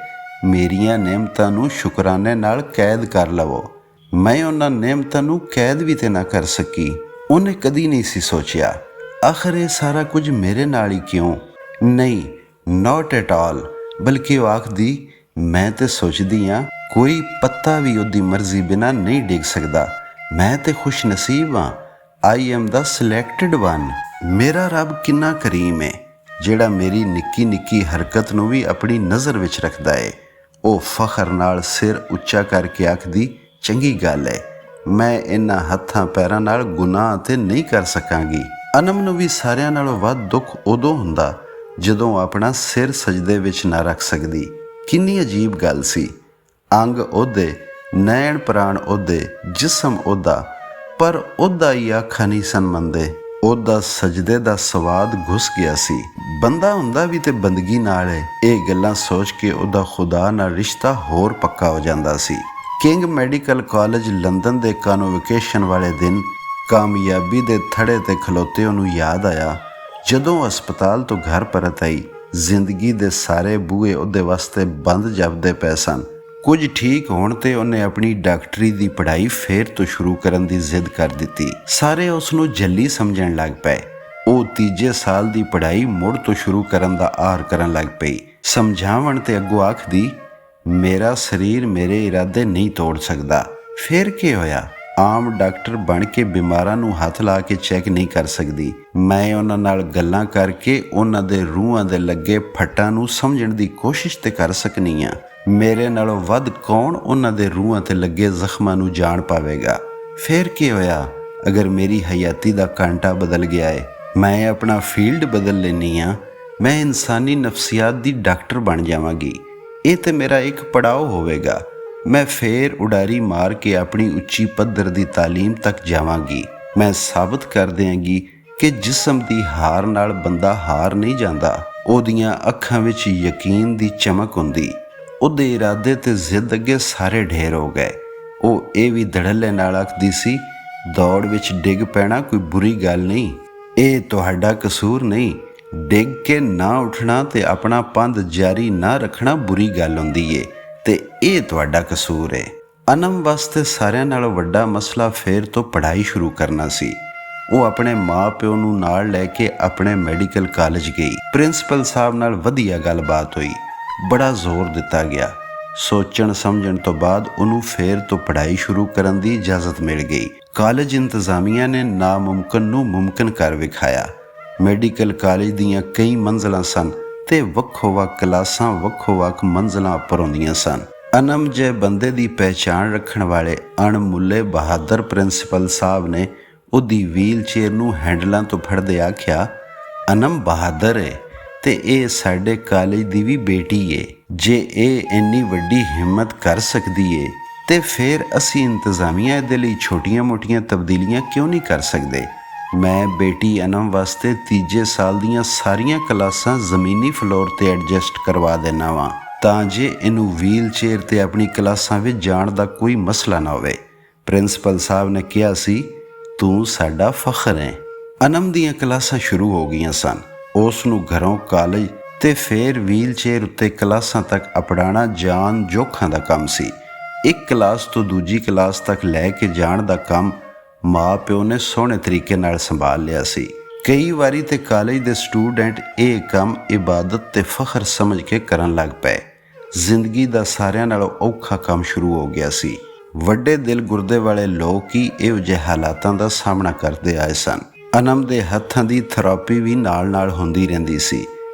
ਮੇਰੀਆਂ ਨਿਮਤਾਂ ਨੂੰ ਸ਼ੁਕਰਾਨੇ ਨਾਲ ਕੈਦ ਕਰ ਲਵੋ। ਮੈਂ ਉਹਨਾਂ ਨਿਮਤਾਂ ਨੂੰ ਕੈਦ ਵੀ ਤੇ ਨਾ ਕਰ ਸਕੀ। ਉਹਨੇ ਕਦੀ ਨਹੀਂ ਸੀ ਸੋਚਿਆ ਆਖਰ ਇਹ ਸਾਰਾ ਕੁਝ ਮੇਰੇ ਨਾਲ ਹੀ ਕਿਉਂ? ਨਹੀਂ, ਨਾਟ ਐਟ ਆਲ। ਬਲਕਿ ਉਹ ਆਖਦੀ ਮੈਂ ਤੇ ਸੋਚਦੀ ਹਾਂ ਕੋਈ ਪੱਤਾ ਵੀ ਉਹਦੀ ਮਰਜ਼ੀ ਬਿਨਾਂ ਨਹੀਂ ਡਿੱਗ ਸਕਦਾ। ਮੈਂ ਤੇ ਖੁਸ਼ ਨਸੀਬ ਹਾਂ। I am the selected one. ਮੇਰਾ ਰੱਬ ਕਿੰਨਾ ਕਰੀਮ ਹੈ ਜਿਹੜਾ ਮੇਰੀ ਨਿੱਕੀ ਨਿੱਕੀ ਹਰਕਤ ਨੂੰ ਵੀ ਆਪਣੀ ਨਜ਼ਰ ਵਿੱਚ ਰੱਖਦਾ ਏ। ਉਹ ਫਖਰ ਨਾਲ ਸਿਰ ਉੱਚਾ ਕਰਕੇ ਆਖਦੀ ਚੰਗੀ ਗੱਲ ਹੈ, ਮੈਂ ਇਹਨਾਂ ਹੱਥਾਂ ਪੈਰਾਂ ਨਾਲ ਗੁਨਾਹ ਤੇ ਨਹੀਂ ਕਰ ਸਕਾਂਗੀ। ਅਨਮ ਨੂੰ ਵੀ ਸਾਰਿਆਂ ਨਾਲੋਂ ਵੱਧ ਦੁੱਖ ਉਦੋਂ ਹੁੰਦਾ ਜਦੋਂ ਆਪਣਾ ਸਿਰ ਸਜਦੇ ਵਿੱਚ ਨਾ ਰੱਖ ਸਕਦੀ। ਕਿੰਨੀ ਅਜੀਬ ਗੱਲ ਸੀ। ਅੰਗ ਉਹਦੇ, ਨੈਣ ਪ੍ਰਾਣ ਉਹਦੇ, ਜਿਸਮ ਉਹਦਾ, ਪਰ ਉਹਦਾ ਹੀ ਆਖਾਂ ਨਹੀਂ ਸਨ ਮੰਨਦੇ। ਉਹਦਾ ਸਜਦੇ ਦਾ ਸਵਾਦ ਘੁਸ ਗਿਆ ਸੀ। ਬੰਦਾ ਹੁੰਦਾ ਵੀ ਤੇ ਬੰਦਗੀ ਨਾਲ ਹੈ। ਇਹ ਗੱਲਾਂ ਸੋਚ ਕੇ ਉਹਦਾ ਖੁਦਾ ਨਾਲ ਰਿਸ਼ਤਾ ਹੋਰ ਪੱਕਾ ਹੋ ਜਾਂਦਾ ਸੀ। ਕਿੰਗ ਮੈਡੀਕਲ ਕਾਲਜ ਲੰਦਨ ਦੇ ਕਨਵੋਕੇਸ਼ਨ ਵਾਲੇ ਦਿਨ ਕਾਮਯਾਬੀ ਦੇ ਥੜੇ ਤੇ ਖਲੋਤੇ ਉਹਨੂੰ ਯਾਦ ਆਇਆ ਜਦੋਂ ਹਸਪਤਾਲ ਤੋਂ ਘਰ ਪਰਤ ਆਈ। ਜ਼ਿੰਦਗੀ ਦੇ ਸਾਰੇ ਬੂਹੇ ਉਹਦੇ ਵਾਸਤੇ ਬੰਦ ਜਾਪਦੇ ਪਏ ਸਨ। ਕੁਝ ਠੀਕ ਹੋਣ ਤੇ ਉਹਨੇ ਆਪਣੀ ਡਾਕਟਰੀ ਦੀ ਪੜ੍ਹਾਈ ਫੇਰ ਤੋਂ ਸ਼ੁਰੂ ਕਰਨ ਦੀ ਜ਼ਿੱਦ ਕਰ ਦਿੱਤੀ। ਸਾਰੇ ਉਸ ਨੂੰ ਜੱਲੀ ਸਮਝਣ ਲੱਗ ਪਏ। ਉਹ ਤੀਜੇ ਸਾਲ ਦੀ ਪੜ੍ਹਾਈ ਮੁੜ ਤੋਂ ਸ਼ੁਰੂ ਕਰਨ ਦਾ ਆਹਰ ਕਰਨ ਲੱਗ ਪਈ। ਸਮਝਾਵਣ ਤੇ ਅੱਗੋਂ ਆਖਦੀ ਮੇਰਾ ਸਰੀਰ ਮੇਰੇ ਇਰਾਦੇ ਨਹੀਂ ਤੋੜ ਸਕਦਾ। ਫੇਰ ਕੀ ਹੋਇਆ? ਆਮ ਡਾਕਟਰ ਬਣ ਕੇ ਬਿਮਾਰਾਂ ਨੂੰ ਹੱਥ ਲਾ ਕੇ ਚੈੱਕ ਨਹੀਂ ਕਰ ਸਕਦੀ। ਮੈਂ ਉਹਨਾਂ ਨਾਲ ਗੱਲਾਂ ਕਰਕੇ ਉਹਨਾਂ ਦੇ ਰੂਹਾਂ ਦੇ ਲੱਗੇ ਫੱਟਾਂ ਨੂੰ ਸਮਝਣ ਦੀ ਕੋਸ਼ਿਸ਼ ਤੇ ਕਰ ਸਕਨੀ ਆ। ਮੇਰੇ ਨਾਲੋਂ ਵੱਧ ਕੌਣ ਉਹਨਾਂ ਦੇ ਰੂਹਾਂ ਤੇ ਲੱਗੇ ਜ਼ਖਮਾਂ ਨੂੰ ਜਾਣ ਪਾਵੇਗਾ? ਫੇਰ ਕੀ ਹੋਇਆ ਅਗਰ ਮੇਰੀ ਹਯਾਤੀ ਦਾ ਕਾਂਟਾ ਬਦਲ ਗਿਆ ਹੈ? ਮੈਂ ਆਪਣਾ ਫੀਲਡ ਬਦਲ ਲੈਂਦੀ ਹਾਂ। ਮੈਂ ਇਨਸਾਨੀ ਨਫਸੀਆਤ ਦੀ ਡਾਕਟਰ ਬਣ ਜਾਵਾਂਗੀ। ਇਹ ਤੇ ਮੇਰਾ ਇੱਕ ਪੜਾਅ ਹੋਵੇਗਾ। ਮੈਂ ਫੇਰ ਉਡਾਰੀ ਮਾਰ ਕੇ ਆਪਣੀ ਉੱਚੀ ਪੱਧਰ ਦੀ ਤਾਲੀਮ ਤੱਕ ਜਾਵਾਂਗੀ। ਮੈਂ ਸਾਬਤ ਕਰ ਦਿਆਂਗੀ ਕਿ ਜਿਸਮ ਦੀ ਹਾਰ ਨਾਲ ਬੰਦਾ ਹਾਰ ਨਹੀਂ ਜਾਂਦਾ। ਉਹਦੀਆਂ ਅੱਖਾਂ ਵਿੱਚ ਯਕੀਨ ਦੀ ਚਮਕ ਹੁੰਦੀ। ਉਹਦੇ ਇਰਾਦੇ ਤੇ ਜ਼ਿੱਦ ਅੱਗੇ ਸਾਰੇ ਢੇਰ ਹੋ ਗਏ। ਉਹ ਇਹ ਵੀ ਧੜੱਲੇ ਨਾਲ ਆਖਦੀ ਸੀ ਦੌੜ ਵਿੱਚ ਡਿੱਗ ਪੈਣਾ ਕੋਈ ਬੁਰੀ ਗੱਲ ਨਹੀਂ। ਇਹ ਤੁਹਾਡਾ ਕਸੂਰ ਨਹੀਂ। ਡਿੱਗ ਕੇ ਨਾ ਉੱਠਣਾ ਤੇ ਆਪਣਾ ਪੰਧ ਜਾਰੀ ਨਾ ਰੱਖਣਾ ਬੁਰੀ ਗੱਲ ਹੁੰਦੀ ਏ ਤੇ ਇਹ ਤੁਹਾਡਾ ਕਸੂਰ ਏ। ਅਨਮ ਵਾਸਤੇ ਸਾਰਿਆਂ ਨਾਲੋਂ ਵੱਡਾ ਮਸਲਾ ਫੇਰ ਤੋਂ ਪੜ੍ਹਾਈ ਸ਼ੁਰੂ ਕਰਨਾ ਸੀ। ਉਹ ਆਪਣੇ ਮਾਂ-ਪਿਓ ਨੂੰ ਨਾਲ ਲੈ ਕੇ ਆਪਣੇ ਮੈਡੀਕਲ ਕਾਲਜ ਗਈ। ਪ੍ਰਿੰਸੀਪਲ ਸਾਹਿਬ ਨਾਲ ਵਧੀਆ ਗੱਲਬਾਤ ਹੋਈ। ਬੜਾ ਜ਼ੋਰ ਦਿੱਤਾ ਗਿਆ। ਸੋਚਣ ਸਮਝਣ ਤੋਂ ਬਾਅਦ ਉਹਨੂੰ ਫੇਰ ਤੋਂ ਪੜ੍ਹਾਈ ਸ਼ੁਰੂ ਕਰਨ ਦੀ ਇਜਾਜ਼ਤ ਮਿਲ ਗਈ। ਕਾਲਜ ਇੰਤਜ਼ਾਮੀਆ ਨੇ ਨਾਮੁਮਕਿਨ ਨੂੰ ਮੁਮਕਿਨ ਕਰ ਵਿਖਾਇਆ। ਮੈਡੀਕਲ ਕਾਲਜ ਦੀਆਂ ਕਈ ਮੰਜ਼ਲਾਂ ਸਨ ਤੇ ਵੱਖੋ-ਵੱਖ ਕਲਾਸਾਂ ਵੱਖੋ-ਵੱਖ ਮੰਜ਼ਲਾਂ ਉੱਪਰ ਹੁੰਦੀਆਂ ਸਨ। ਅਨਮ ਜੇ ਬੰਦੇ ਦੀ ਪਹਿਚਾਣ ਰੱਖਣ ਵਾਲੇ ਅਣਮੁੱਲੇ ਬਹਾਦਰ ਪ੍ਰਿੰਸੀਪਲ ਸਾਹਿਬ ਨੇ ਉਹਦੀ ਵੀਲ ਚੇਅਰ ਨੂੰ ਹੈਂਡਲਾਂ ਤੋਂ ਫੜਦੇ ਆਖਿਆ ਅਨਮ ਬਹਾਦਰ ਏ ਤੇ ਇਹ ਸਾਡੇ ਕਾਲਜ ਦੀ ਵੀ ਬੇਟੀ ਏ। ਜੇ ਇਹ ਇੰਨੀ ਵੱਡੀ ਹਿੰਮਤ ਕਰ ਸਕਦੀ ਏ ਤੇ ਫਿਰ ਅਸੀਂ ਇੰਤਜ਼ਾਮੀਆ ਇਹਦੇ ਲਈ ਛੋਟੀਆਂ-ਮੋਟੀਆਂ ਤਬਦੀਲੀਆਂ ਕਿਉਂ ਨਹੀਂ ਕਰ ਸਕਦੇ? ਮੈਂ ਬੇਟੀ ਅਨਮ ਵਾਸਤੇ ਤੀਜੇ ਸਾਲ ਦੀਆਂ ਸਾਰੀਆਂ ਕਲਾਸਾਂ ਜ਼ਮੀਨੀ ਫਲੋਰ ਤੇ ਐਡਜਸਟ ਕਰਵਾ ਦੇਣਾ ਵਾਂ ਤਾਂ ਜੇ ਇਹਨੂੰ ਵੀਲ ਚੇਅਰ ਤੇ ਆਪਣੀ ਕਲਾਸਾਂ ਵਿੱਚ ਜਾਣ ਦਾ ਕੋਈ ਮਸਲਾ ਨਾ ਹੋਵੇ। ਪ੍ਰਿੰਸੀਪਲ ਸਾਹਿਬ ਨੇ ਕਿਹਾ ਸੀ ਤੂੰ ਸਾਡਾ ਫਖਰ ਹੈ। ਅਨਮ ਦੀਆਂ ਕਲਾਸਾਂ ਸ਼ੁਰੂ ਹੋ ਗਈਆਂ ਸਨ। ਉਸ ਨੂੰ ਘਰੋਂ ਕਾਲਜ ਤੇ ਫਿਰ ਵੀਲ ਚੇਅਰ ਉੱਤੇ ਕਲਾਸਾਂ ਤੱਕ ਅਪੜਾਉਣਾ ਜਾਨ ਜੋਖਾਂ ਦਾ ਕੰਮ ਸੀ। ਇੱਕ ਕਲਾਸ ਤੋਂ ਦੂਜੀ ਕਲਾਸ ਤੱਕ ਲੈ ਕੇ ਜਾਣ ਦਾ ਕੰਮ ਮਾਂ ਪਿਓ ਨੇ ਸੋਹਣੇ ਤਰੀਕੇ ਨਾਲ ਸੰਭਾਲ ਲਿਆ ਸੀ। ਕਈ ਵਾਰੀ ਤੇ ਕਾਲਜ ਦੇ ਸਟੂਡੈਂਟ ਇਹ ਕੰਮ ਇਬਾਦਤ ਤੇ ਫਖਰ ਸਮਝ ਕੇ ਕਰਨ ਲੱਗ ਪਏ। ਜ਼ਿੰਦਗੀ ਦਾ ਸਾਰਿਆਂ ਨਾਲੋਂ ਔਖਾ ਕੰਮ ਸ਼ੁਰੂ ਹੋ ਗਿਆ ਸੀ। ਵੱਡੇ ਦਿਲ ਗੁਰਦੇ ਵਾਲੇ ਲੋਕ ਹੀ ਇਹੋ ਜਿਹੇ ਹਾਲਾਤਾਂ ਦਾ ਸਾਹਮਣਾ ਕਰਦੇ ਆਏ ਸਨ। ਅਨਮ ਦੇ ਹੱਥਾਂ ਦੀ ਥੈਰੇਪੀ ਵੀ ਨਾਲ ਹੁੰਦੀ ਰਹਿੰਦੀ ਸੀ।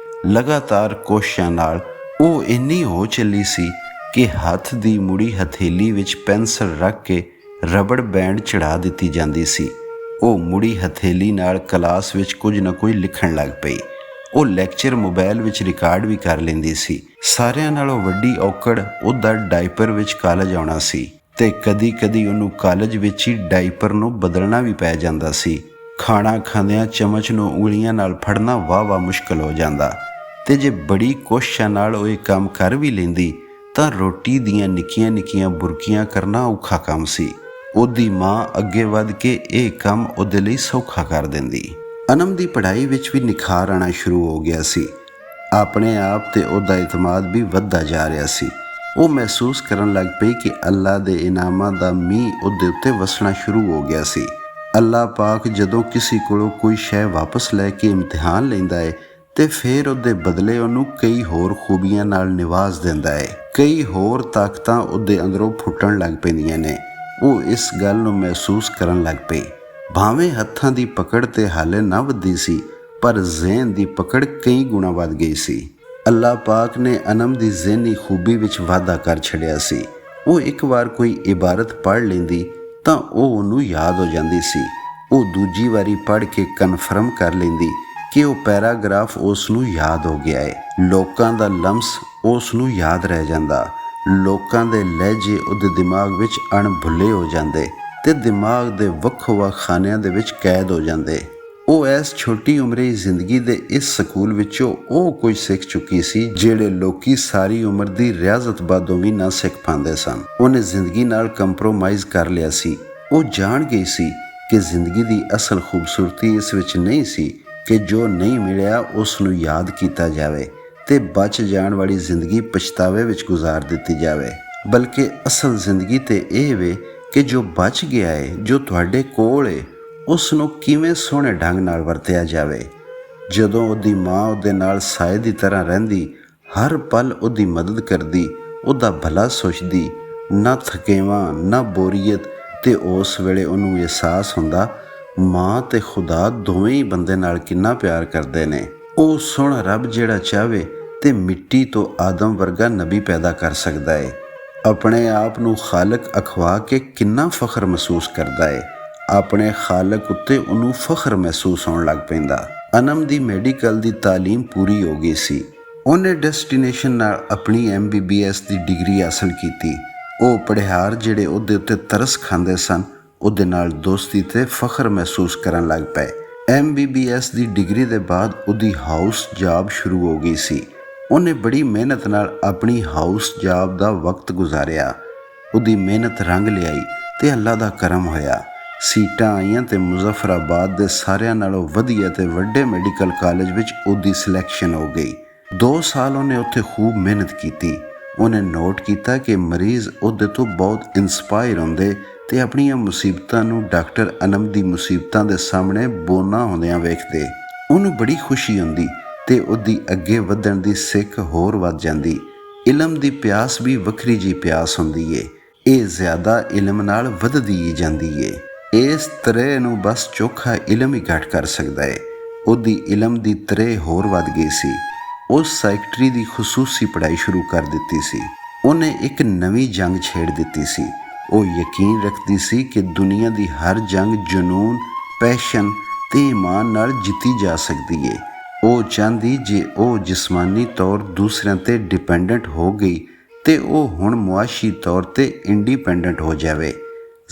ਲਗਾਤਾਰ ਕੋਸ਼ਿਸ਼ਾਂ ਨਾਲ ਉਹ ਇੰਨੀ ਹੋ ਚੱਲੀ ਸੀ ਕਿ ਹੱਥ ਦੀ ਮੁੜੀ ਹਥੇਲੀ ਵਿੱਚ ਪੈਨਸਲ ਰੱਖ ਕੇ ਰਬੜ ਬੈਂਡ ਚੜਾ ਦਿੱਤੀ ਜਾਂਦੀ ਸੀ। ਉਹ ਮੁੜੀ ਹਥੇਲੀ ਨਾਲ ਕਲਾਸ ਵਿੱਚ ਕੁਝ ਨਾ ਕੁਝ ਲਿਖਣ ਲੱਗ ਪਈ। ਉਹ ਲੈਕਚਰ ਮੋਬਾਈਲ ਵਿੱਚ ਰਿਕਾਰਡ ਵੀ ਕਰ ਲੈਂਦੀ ਸੀ। ਸਾਰਿਆਂ ਨਾਲੋਂ ਵੱਡੀ ਔਕੜ ਉਹਦਾ ਡਾਇਪਰ ਵਿੱਚ ਕਾਲਜ ਆਉਣਾ ਸੀ। ਤੇ ਕਦੀ-ਕਦੀ ਉਹਨੂੰ ਕਾਲਜ ਵਿੱਚ ਹੀ ਡਾਈਪਰ ਨੂੰ ਬਦਲਣਾ ਵੀ ਪੈ ਜਾਂਦਾ ਸੀ। ਖਾਣਾ ਖਾਂਦਿਆਂ ਚਮਚ ਨੂੰ ਉਂਗਲੀਆਂ ਨਾਲ ਫੜਨਾ ਵਾਹ ਮੁਸ਼ਕਲ ਹੋ ਜਾਂਦਾ, ਤੇ ਜੇ ਬੜੀ ਕੋਸ਼ਿਸ਼ਾਂ ਨਾਲ ਉਹ ਇਹ ਕੰਮ ਕਰ ਵੀ ਲੈਂਦੀ ਤਾਂ ਰੋਟੀ ਦੀਆਂ ਨਿੱਕੀਆਂ-ਨਿੱਕੀਆਂ ਬੁਰਕੀਆਂ ਕਰਨਾ ਔਖਾ ਕੰਮ ਸੀ। ਉਹਦੀ ਮਾਂ ਅੱਗੇ ਵੱਧ ਕੇ ਇਹ ਕੰਮ ਉਹਦੇ ਲਈ ਸੌਖਾ ਕਰ ਦਿੰਦੀ। ਅਨਮ ਦੀ ਪੜ੍ਹਾਈ ਵਿੱਚ ਵੀ ਨਿਖਾਰ ਆਉਣਾ ਸ਼ੁਰੂ ਹੋ ਗਿਆ ਸੀ। ਆਪਣੇ ਆਪ ਤੇ ਉਹਦਾ ਇਤਮਾਦ ਵੀ ਵੱਧਦਾ ਜਾ ਰਿਹਾ ਸੀ। ਉਹ ਮਹਿਸੂਸ ਕਰਨ ਲੱਗ ਪਈ ਕਿ ਅੱਲਾ ਦੇ ਇਨਾਮਾਂ ਦਾ ਮੀਂਹ ਉਹਦੇ ਉੱਤੇ ਵਸਣਾ ਸ਼ੁਰੂ ਹੋ ਗਿਆ ਸੀ। ਅੱਲਾ ਪਾਕ ਜਦੋਂ ਕਿਸੇ ਕੋਲੋਂ ਕੋਈ ਸ਼ੈ ਵਾਪਸ ਲੈ ਕੇ ਇਮਤਿਹਾਨ ਲੈਂਦਾ ਹੈ ਤੇ ਫਿਰ ਉਹਦੇ ਬਦਲੇ ਉਹਨੂੰ ਕਈ ਹੋਰ ਖੂਬੀਆਂ ਨਾਲ ਨਿਵਾਜ਼ ਦਿੰਦਾ ਹੈ। ਕਈ ਹੋਰ ਤਾਕਤਾਂ ਉਹਦੇ ਅੰਦਰੋਂ ਫੁੱਟਣ ਲੱਗ ਪੈਂਦੀਆਂ ਨੇ। ਉਹ ਇਸ ਗੱਲ ਨੂੰ ਮਹਿਸੂਸ ਕਰਨ ਲੱਗ ਪਈ। ਭਾਵੇਂ ਹੱਥਾਂ ਦੀ ਪਕੜ ਤੇ ਹਾਲੇ ਨਾ ਵੱਧੀ ਸੀ, ਪਰ ਜ਼ਹਿਨ ਦੀ ਪਕੜ ਕਈ ਗੁਣਾ ਵੱਧ ਗਈ ਸੀ। ਅੱਲਾ ਪਾਕ ਨੇ ਅਨਮ ਦੀ ਜ਼ਹਿਨੀ ਖੂਬੀ ਵਿੱਚ ਵਾਧਾ ਕਰ ਛੱਡਿਆ ਸੀ। ਉਹ ਇੱਕ ਵਾਰ ਕੋਈ ਇਬਾਰਤ ਪੜ੍ਹ ਲੈਂਦੀ ਤਾਂ ਉਹ ਉਹਨੂੰ ਯਾਦ ਹੋ ਜਾਂਦੀ ਸੀ। ਉਹ ਦੂਜੀ ਵਾਰੀ ਪੜ੍ਹ ਕੇ ਕਨਫਰਮ ਕਰ ਲੈਂਦੀ ਕਿ ਉਹ ਪੈਰਾਗ੍ਰਾਫ ਉਸ ਨੂੰ ਯਾਦ ਹੋ ਗਿਆ ਹੈ। ਲੋਕਾਂ ਦਾ ਲਮਸ ਉਸ ਨੂੰ ਯਾਦ ਰਹਿ ਜਾਂਦਾ। ਲੋਕਾਂ ਦੇ ਲਹਿਜੇ ਉਹਦੇ ਦਿਮਾਗ ਵਿੱਚ ਅਣਭੁੱਲੇ ਹੋ ਜਾਂਦੇ ਤੇ ਦਿਮਾਗ ਦੇ ਵੱਖੋ-ਵੱਖ ਖਾਨਿਆਂ ਦੇ ਵਿੱਚ ਕੈਦ ਹੋ ਜਾਂਦੇ। ਉਹ ਇਸ ਛੋਟੀ ਉਮਰੇ ਜ਼ਿੰਦਗੀ ਦੇ ਇਸ ਸਕੂਲ ਵਿੱਚੋਂ ਉਹ ਕੁਝ ਸਿੱਖ ਚੁੱਕੀ ਸੀ ਜਿਹੜੇ ਲੋਕੀ ਸਾਰੀ ਉਮਰ ਦੀ ਰਿਆਜ਼ਤ ਬਾਦੋਂ ਵੀ ਨਾ ਸਿੱਖ ਪਾਉਂਦੇ ਸਨ। ਉਹਨੇ ਜ਼ਿੰਦਗੀ ਨਾਲ ਕੰਪਰੋਮਾਈਜ਼ ਕਰ ਲਿਆ ਸੀ। ਉਹ ਜਾਣ ਗਈ ਸੀ ਕਿ ਜ਼ਿੰਦਗੀ ਦੀ ਅਸਲ ਖੂਬਸੂਰਤੀ ਇਸ ਵਿੱਚ ਨਹੀਂ ਸੀ ਕਿ ਜੋ ਨਹੀਂ ਮਿਲਿਆ ਉਸ ਨੂੰ ਯਾਦ ਕੀਤਾ ਜਾਵੇ ਤੇ ਬਚ ਜਾਣ ਵਾਲੀ ਜ਼ਿੰਦਗੀ ਪਛਤਾਵੇ ਵਿੱਚ ਗੁਜ਼ਾਰ ਦਿੱਤੀ ਜਾਵੇ, ਬਲਕਿ ਅਸਲ ਜ਼ਿੰਦਗੀ ਤੇ ਇਹ ਵੇ ਕਿ ਜੋ ਬਚ ਗਿਆ ਹੈ, ਜੋ ਤੁਹਾਡੇ ਕੋਲ ਹੈ, ਉਸ ਨੂੰ ਕਿਵੇਂ ਸੋਹਣੇ ਢੰਗ ਨਾਲ ਵਰਤਿਆ ਜਾਵੇ। ਜਦੋਂ ਉਹਦੀ ਮਾਂ ਉਹਦੇ ਨਾਲ ਸਾਏ ਦੀ ਤਰ੍ਹਾਂ ਰਹਿੰਦੀ, ਹਰ ਪਲ ਉਹਦੀ ਮਦਦ ਕਰਦੀ, ਉਹਦਾ ਭਲਾ ਸੋਚਦੀ, ਨਾ ਥਕੇਵਾਂ ਨਾ ਬੋਰੀਅਤ, ਤੇ ਉਸ ਵੇਲੇ ਉਹਨੂੰ ਅਹਿਸਾਸ ਹੁੰਦਾ ਮਾਂ ਤੇ ਖੁਦਾ ਦੋਵੇਂ ਹੀ ਬੰਦੇ ਨਾਲ ਕਿੰਨਾ ਪਿਆਰ ਕਰਦੇ ਨੇ। ਉਹ ਸੋਹਣਾ ਰੱਬ ਜਿਹੜਾ ਚਾਹਵੇ ਤੇ ਮਿੱਟੀ ਤੋਂ ਆਦਮ ਵਰਗਾ ਨਬੀ ਪੈਦਾ ਕਰ ਸਕਦਾ ਹੈ। ਆਪਣੇ ਆਪ ਨੂੰ ਖਾਲਕ ਅਖਵਾ ਕੇ ਕਿੰਨਾ ਫਖਰ ਮਹਿਸੂਸ ਕਰਦਾ ਹੈ। ਆਪਣੇ ਖਾਲਕ ਉੱਤੇ ਉਹਨੂੰ ਫਖਰ ਮਹਿਸੂਸ ਹੋਣ ਲੱਗ ਪੈਂਦਾ। ਅਨਮ ਦੀ ਮੈਡੀਕਲ ਦੀ ਤਾਲੀਮ ਪੂਰੀ ਹੋ ਗਈ ਸੀ। ਉਹਨੇ ਡੈਸਟੀਨੇਸ਼ਨ ਨਾਲ ਆਪਣੀ MBBS ਦੀ ਡਿਗਰੀ ਹਾਸਲ ਕੀਤੀ। ਉਹ ਪੜ੍ਹਾਰ ਜਿਹੜੇ ਉਹਦੇ ਉੱਤੇ ਤਰਸ ਖਾਂਦੇ ਸਨ, ਉਹਦੇ ਨਾਲ ਦੋਸਤੀ ਤੇ ਫਖਰ ਮਹਿਸੂਸ ਕਰਨ ਲੱਗ ਪਏ। MBBS ਦੀ ਡਿਗਰੀ ਦੇ ਬਾਅਦ ਉਹਦੀ ਹਾਊਸ ਜੌਬ ਸ਼ੁਰੂ ਹੋ ਗਈ ਸੀ। ਉਹਨੇ ਬੜੀ ਮਿਹਨਤ ਨਾਲ ਆਪਣੀ ਹਾਊਸ ਜੌਬ ਦਾ ਵਕਤ ਗੁਜ਼ਾਰਿਆ। ਉਹਦੀ ਮਿਹਨਤ ਰੰਗ ਲਿਆਈ ਤੇ ਅੱਲਾ ਦਾ ਕਰਮ ਹੋਇਆ। ਸੀਟਾਂ ਆਈਆਂ ਤੇ ਮੁਜ਼ੱਫਰਾਬਾਦ ਦੇ ਸਾਰਿਆਂ ਨਾਲੋਂ ਵਧੀਆ ਤੇ ਵੱਡੇ ਮੈਡੀਕਲ ਕਾਲਜ ਵਿੱਚ ਉਹਦੀ ਸਿਲੈਕਸ਼ਨ ਹੋ ਗਈ। 2 ਸਾਲ ਉਹਨੇ ਉੱਥੇ ਖੂਬ ਮਿਹਨਤ ਕੀਤੀ। ਉਹਨੇ ਨੋਟ ਕੀਤਾ ਕਿ ਮਰੀਜ਼ ਉਹਦੇ ਤੋਂ ਬਹੁਤ ਇੰਸਪਾਇਰ ਹੁੰਦੇ ਤੇ ਆਪਣੀਆਂ ਮੁਸੀਬਤਾਂ ਨੂੰ ਡਾਕਟਰ ਅਨਮ ਦੀ ਮੁਸੀਬਤਾਂ ਦੇ ਸਾਹਮਣੇ ਬੋਨਾ ਹੁੰਦਿਆਂ ਵੇਖਦੇ। ਉਹਨੂੰ ਬੜੀ ਖੁਸ਼ੀ ਹੁੰਦੀ ਤੇ ਉਹਦੀ ਅੱਗੇ ਵਧਣ ਦੀ ਸਿੱਖ ਹੋਰ ਵੱਧ ਜਾਂਦੀ। ਇਲਮ ਦੀ ਪਿਆਸ ਵੀ ਵੱਖਰੀ ਜਿਹੀ ਪਿਆਸ ਹੁੰਦੀ ਏ। ਇਹ ਜ਼ਿਆਦਾ ਇਲਮ ਨਾਲ ਵੱਧਦੀ ਹੀ ਜਾਂਦੀ ਏ। ਇਸ ਤਰੇ ਨੂੰ ਬਸ ਚੋਖਾ ਇਲਮ ਹੀ ਘੱਟ ਕਰ ਸਕਦਾ ਏ। ਉਹਦੀ ਇਲਮ ਦੀ ਤਰੇ ਹੋਰ ਵੱਧ ਗਈ ਸੀ। ਉਸ ਸੈਕਟਰੀ ਦੀ ਖੁਸੂਸੀ ਪੜ੍ਹਾਈ ਸ਼ੁਰੂ ਕਰ ਦਿੱਤੀ ਸੀ। ਉਹਨੇ ਇੱਕ ਨਵੀਂ ਜੰਗ ਛੇੜ ਦਿੱਤੀ ਸੀ। ਉਹ ਯਕੀਨ ਰੱਖਦੀ ਸੀ ਕਿ ਦੁਨੀਆ ਦੀ ਹਰ ਜੰਗ ਜਨੂਨ, ਪੈਸ਼ਨ ਤੇ ਈਮਾਨ ਨਾਲ ਜਿੱਤੀ ਜਾ ਸਕਦੀ ਏ। ਉਹ ਚਾਹੁੰਦੀ ਜੇ ਉਹ ਜਿਸਮਾਨੀ ਤੌਰ ਦੂਸਰਿਆਂ 'ਤੇ ਡਿਪੈਂਡੈਂਟ ਹੋ ਗਈ ਤੇ ਉਹ ਹੁਣ ਮੁਆਸ਼ੀ ਤੌਰ 'ਤੇ ਇੰਡੀਪੈਂਡੈਂਟ ਹੋ ਜਾਵੇ।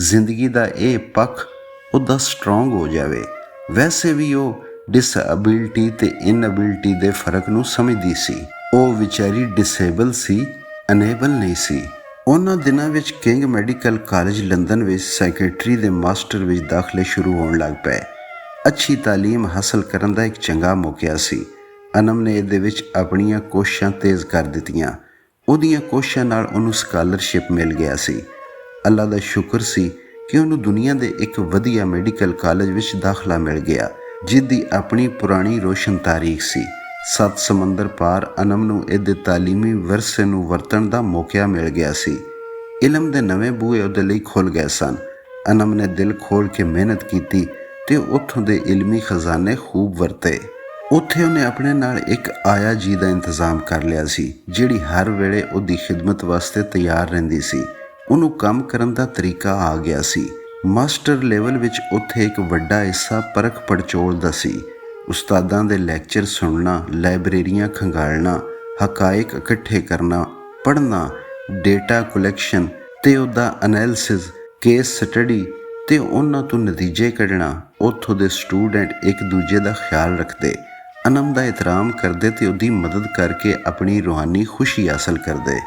ਜ਼ਿੰਦਗੀ ਦਾ ਇਹ ਪੱਖ ਉਹਦਾ ਸਟਰੋਂਗ ਹੋ ਜਾਵੇ। ਵੈਸੇ ਵੀ ਉਹ ਡਿਸਐਬਿਲਿਟੀ ਤੇ ਇਨਐਬਿਲਿਟੀ ਦੇ ਫਰਕ ਨੂੰ ਸਮਝਦੀ ਸੀ। ਉਹ ਵਿਚਾਰੀ ਡਿਸੇਬਲ ਸੀ, ਅਨੇਬਲ ਨਹੀਂ ਸੀ। ਉਹਨਾਂ ਦਿਨਾਂ ਵਿੱਚ ਕਿੰਗ ਮੈਡੀਕਲ ਕਾਲਜ ਲੰਦਨ ਵਿੱਚ ਸੈਕਟਰੀ ਦੇ ਮਾਸਟਰ ਵਿੱਚ ਦਾਖਲੇ ਸ਼ੁਰੂ ਹੋਣ ਲੱਗ ਪਏ। ਅੱਛੀ ਤਾਲੀਮ ਹਾਸਲ ਕਰਨ ਦਾ ਇੱਕ ਚੰਗਾ ਮੌਕਾ ਸੀ। ਅਨਮ ਨੇ ਇਹਦੇ ਵਿੱਚ ਆਪਣੀਆਂ ਕੋਸ਼ਿਸ਼ਾਂ ਤੇਜ਼ ਕਰ ਦਿੱਤੀਆਂ। ਉਹਦੀਆਂ ਕੋਸ਼ਿਸ਼ਾਂ ਨਾਲ ਉਹਨੂੰ ਸਕਾਲਰਸ਼ਿਪ ਮਿਲ ਗਿਆ ਸੀ। ਅੱਲਾ ਦਾ ਸ਼ੁਕਰ ਸੀ ਕਿ ਉਹਨੂੰ ਦੁਨੀਆ ਦੇ ਇੱਕ ਵਧੀਆ ਮੈਡੀਕਲ ਕਾਲਜ ਵਿੱਚ ਦਾਖਲਾ ਮਿਲ ਗਿਆ, ਜਿਹਦੀ ਆਪਣੀ ਪੁਰਾਣੀ ਰੋਸ਼ਨ ਤਾਰੀਖ ਸੀ। 7 ਸਮੁੰਦਰ ਪਾਰ ਅਨਮ ਨੂੰ ਇਹਦੇ ਤਾਲੀਮੀ ਵਿਰਸੇ ਨੂੰ ਵਰਤਣ ਦਾ ਮੌਕਾ ਮਿਲ ਗਿਆ ਸੀ। ਇਲਮ ਦੇ ਨਵੇਂ ਬੂਹੇ ਉਹਦੇ ਲਈ ਖੁੱਲ੍ਹ ਗਏ ਸਨ। ਅਨਮ ਨੇ ਦਿਲ ਖੋਲ੍ਹ ਕੇ ਮਿਹਨਤ ਕੀਤੀ ਤੇ ਉੱਥੋਂ ਦੇ ਇਲਮੀ ਖਜ਼ਾਨੇ ਖੂਬ ਵਰਤੇ। ਉੱਥੇ ਉਹਨੇ ਆਪਣੇ ਨਾਲ ਇੱਕ ਆਇਆ ਜੀ ਦਾ ਇੰਤਜ਼ਾਮ ਕਰ ਲਿਆ ਸੀ, ਜਿਹੜੀ ਹਰ ਵੇਲੇ ਉਹਦੀ ਖਿਦਮਤ ਵਾਸਤੇ ਤਿਆਰ ਰਹਿੰਦੀ ਸੀ। ਉਹਨੂੰ ਕੰਮ ਕਰਨ ਦਾ ਤਰੀਕਾ ਆ ਗਿਆ ਸੀ। ਮਾਸਟਰ ਲੈਵਲ ਵਿੱਚ ਉੱਥੇ ਇੱਕ ਵੱਡਾ ਹਿੱਸਾ ਪਰਖ ਪੜਚੋਲ ਦਾ ਸੀ। ਉਸਤਾਦਾਂ ਦੇ ਲੈਕਚਰ ਸੁਣਨਾ, ਲਾਇਬ੍ਰੇਰੀਆਂ ਖੰਗਾਲਣਾ, ਹਕਾਇਕ ਇਕੱਠੇ ਕਰਨਾ, ਪੜ੍ਹਨਾ, ਡੇਟਾ ਕਲੈਕਸ਼ਨ ਤੇ ਉਹਦਾ ਐਨਾਲਿਸਿਸ, ਕੇਸ ਸਟੱਡੀ ਤੇ ਉਹਨਾਂ ਤੋਂ ਨਤੀਜੇ ਕੱਢਣਾ। ਉੱਥੋਂ ਦੇ ਸਟੂਡੈਂਟ ਇੱਕ ਦੂਜੇ ਦਾ ਖਿਆਲ ਰੱਖਦੇ, ਅਨਮ ਦਾ ਇਹਤਰਾਮ ਕਰਦੇ ਤੇ ਉਹਦੀ ਮਦਦ ਕਰਕੇ ਆਪਣੀ ਰੂਹਾਨੀ ਖੁਸ਼ੀ ਹਾਸਲ ਕਰਦੇ।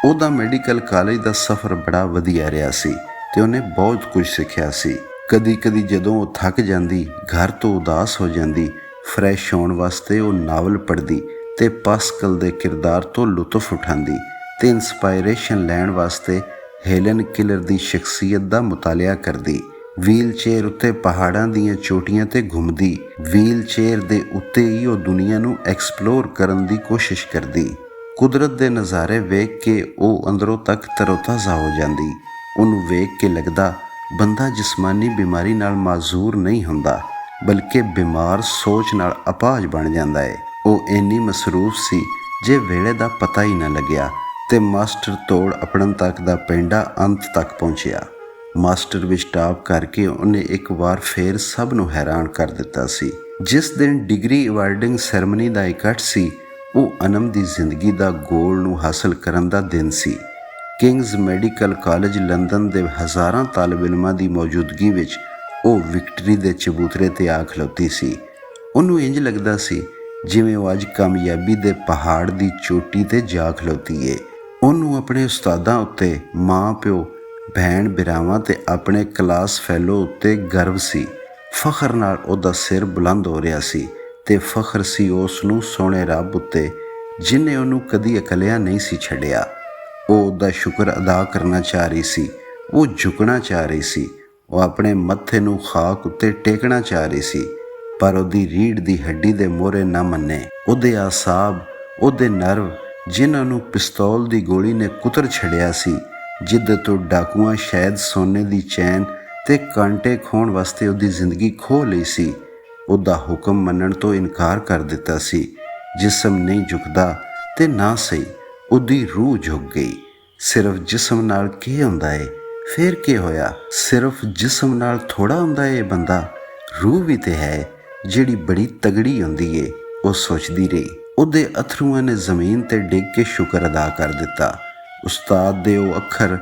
ਉਹਦਾ ਮੈਡੀਕਲ ਕਾਲਜ ਦਾ ਸਫ਼ਰ ਬੜਾ ਵਧੀਆ ਰਿਹਾ ਸੀ ਤੇ ਉਹਨੇ ਬਹੁਤ ਕੁਝ ਸਿੱਖਿਆ ਸੀ। ਕਦੀ ਕਦੀ ਜਦੋਂ ਉਹ ਥੱਕ ਜਾਂਦੀ, ਘਰ ਤੋਂ ਉਦਾਸ ਹੋ ਜਾਂਦੀ, ਫਰੈਸ਼ ਹੋਣ ਵਾਸਤੇ ਉਹ ਨਾਵਲ ਪੜ੍ਹਦੀ ਤੇ ਪਾਸਕਲ ਦੇ ਕਿਰਦਾਰ ਤੋਂ ਲੁਤਫ ਉਠਾਉਂਦੀ ਤੇ ਇੰਸਪਾਇਰੇਸ਼ਨ ਲੈਣ ਵਾਸਤੇ ਹੈਲਨ ਕਿਲਰ ਦੀ ਸ਼ਖਸੀਅਤ ਦਾ ਮੁਤਾਲਿਆ ਕਰਦੀ। ਵੀਲ ਚੇਅਰ ਉੱਤੇ ਪਹਾੜਾਂ ਦੀਆਂ ਚੋਟੀਆਂ ਤੇ ਘੁੰਮਦੀ, ਵੀਲ ਚੇਅਰ ਦੇ ਉੱਤੇ ਹੀ ਉਹ ਦੁਨੀਆ ਨੂੰ ਐਕਸਪਲੋਰ ਕਰਨ ਦੀ ਕੋਸ਼ਿਸ਼ ਕਰਦੀ। ਕੁਦਰਤ ਦੇ ਨਜ਼ਾਰੇ ਵੇਖ ਕੇ ਉਹ ਅੰਦਰੋਂ ਤੱਕ ਤਰੋਤਾਜ਼ਾ ਹੋ ਜਾਂਦੀ। ਉਹਨੂੰ ਵੇਖ ਕੇ ਲੱਗਦਾ ਬੰਦਾ ਜਿਸਮਾਨੀ ਬਿਮਾਰੀ ਨਾਲ ਮਾਜ਼ੂਰ ਨਹੀਂ ਹੁੰਦਾ, ਬਲਕਿ ਬਿਮਾਰ ਸੋਚ ਨਾਲ ਅਪਾਹਜ ਬਣ ਜਾਂਦਾ ਹੈ। ਉਹ ਇੰਨੀ ਮਸਰੂਫ ਸੀ ਜੇ ਵੇਲੇ ਦਾ ਪਤਾ ਹੀ ਨਾ ਲੱਗਿਆ ਤੇ ਮਾਸਟਰ ਤੋੜ ਅਪੜਨ ਤੱਕ ਦਾ ਪੈਂਡਾ ਅੰਤ ਤੱਕ ਪਹੁੰਚਿਆ। ਮਾਸਟਰ ਵਿੱਚ ਟਾਪ ਕਰਕੇ ਉਹਨੇ ਇੱਕ ਵਾਰ ਫੇਰ ਸਭ ਨੂੰ ਹੈਰਾਨ ਕਰ ਦਿੱਤਾ ਸੀ। ਜਿਸ ਦਿਨ ਡਿਗਰੀ ਅਵਾਰਡਿੰਗ ਸੈਰਮਨੀ ਦਾ ਇਕੱਠ ਸੀ, ਉਹ ਅਨਮ ਦੀ ਜ਼ਿੰਦਗੀ ਦਾ ਗੋਲ ਨੂੰ ਹਾਸਲ ਕਰਨ ਦਾ ਦਿਨ ਸੀ। ਕਿੰਗਜ਼ ਮੈਡੀਕਲ ਕਾਲਜ ਲੰਦਨ ਦੇ ਹਜ਼ਾਰਾਂ ਤਾਲਬ ਇਲਮਾਂ ਦੀ ਮੌਜੂਦਗੀ ਵਿੱਚ ਉਹ ਵਿਕਟਰੀ ਦੇ ਚਬੂਤਰੇ 'ਤੇ ਆ ਖਲੋਤੀ ਸੀ। ਉਹਨੂੰ ਇੰਜ ਲੱਗਦਾ ਸੀ ਜਿਵੇਂ ਉਹ ਅੱਜ ਕਾਮਯਾਬੀ ਦੇ ਪਹਾੜ ਦੀ ਚੋਟੀ 'ਤੇ ਜਾ ਖਲੋਤੀ ਏ। ਉਹਨੂੰ ਆਪਣੇ ਉਸਤਾਦਾਂ ਉੱਤੇ, ਮਾਂ ਪਿਓ, ਭੈਣ ਭਰਾਵਾਂ ਤੇ ਆਪਣੇ ਕਲਾਸ ਫੈਲੋ ਉੱਤੇ ਗਰਵ ਸੀ। ਫਖਰ ਨਾਲ ਉਹਦਾ ਸਿਰ ਬੁਲੰਦ ਹੋ ਰਿਹਾ ਸੀ ਤੇ ਫਖਰ ਸੀ ਉਸ ਨੂੰ ਸੋਹਣੇ ਰੱਬ ਉੱਤੇ ਜਿਹਨੇ ਉਹਨੂੰ ਕਦੀ ਇਕੱਲਿਆਂ ਨਹੀਂ ਸੀ ਛੱਡਿਆ। ਉਹ ਉਹਦਾ ਸ਼ੁਕਰ ਅਦਾ ਕਰਨਾ ਚਾਹ ਰਹੀ ਸੀ, ਉਹ ਝੁਕਣਾ ਚਾਹ ਰਹੀ ਸੀ, ਉਹ ਆਪਣੇ ਮੱਥੇ ਨੂੰ ਖਾਕ ਉੱਤੇ ਟੇਕਣਾ ਚਾਹ ਰਹੀ ਸੀ, ਪਰ ਉਹਦੀ ਰੀੜ੍ਹ ਦੀ ਹੱਡੀ ਦੇ ਮੋਹਰੇ ਨਾ ਮੰਨੇ। ਉਹਦੇ ਆਸਾਬ, ਉਹਦੇ ਨਰਵ ਜਿਨ੍ਹਾਂ ਨੂੰ ਪਿਸਤੌਲ ਦੀ ਗੋਲੀ ਨੇ ਕੁਤਰ ਛੱਡਿਆ ਸੀ, ਜਿਹਦੇ ਤੋਂ ਡਾਕੂਆਂ ਸ਼ਾਇਦ ਸੋਨੇ ਦੀ ਚੈਨ ਤੇ ਕਾਂਟੇ ਖੋਹਣ ਵਾਸਤੇ ਉਹਦੀ ਜ਼ਿੰਦਗੀ ਖੋਹ ਲਈ ਸੀ, ਉਹਦਾ ਹੁਕਮ ਮੰਨਣ ਤੋਂ ਇਨਕਾਰ ਕਰ ਦਿੱਤਾ ਸੀ। ਜਿਸਮ ਨਹੀਂ ਝੁਕਦਾ ਤੇ ਨਾ ਸਹੀ ਉਹਦੀ ਰੂਹ ਝੁਕ ਗਈ। ਸਿਰਫ ਜਿਸਮ ਨਾਲ ਕੀ ਹੁੰਦਾ ਏ, ਫੇਰ ਕੀ ਹੋਇਆ? ਸਿਰਫ ਜਿਸਮ ਨਾਲ ਥੋੜਾ ਹੁੰਦਾ ਏ ਬੰਦਾ, ਰੂਹ ਵੀ ਤੇ ਹੈ ਜਿਹੜੀ ਬੜੀ ਤਗੜੀ ਹੁੰਦੀ ਏ, ਉਹ ਸੋਚਦੀ ਰਹੀ। ਉਹਦੇ ਅਥਰੂਆਂ ਨੇ ਜ਼ਮੀਨ ਤੇ ਡਿੱਗ ਕੇ ਸ਼ੁਕਰ ਅਦਾ ਕਰ ਦਿੱਤਾ। ਉਸਤਾਦ ਦੇ ਉਹ ਅੱਖਰ,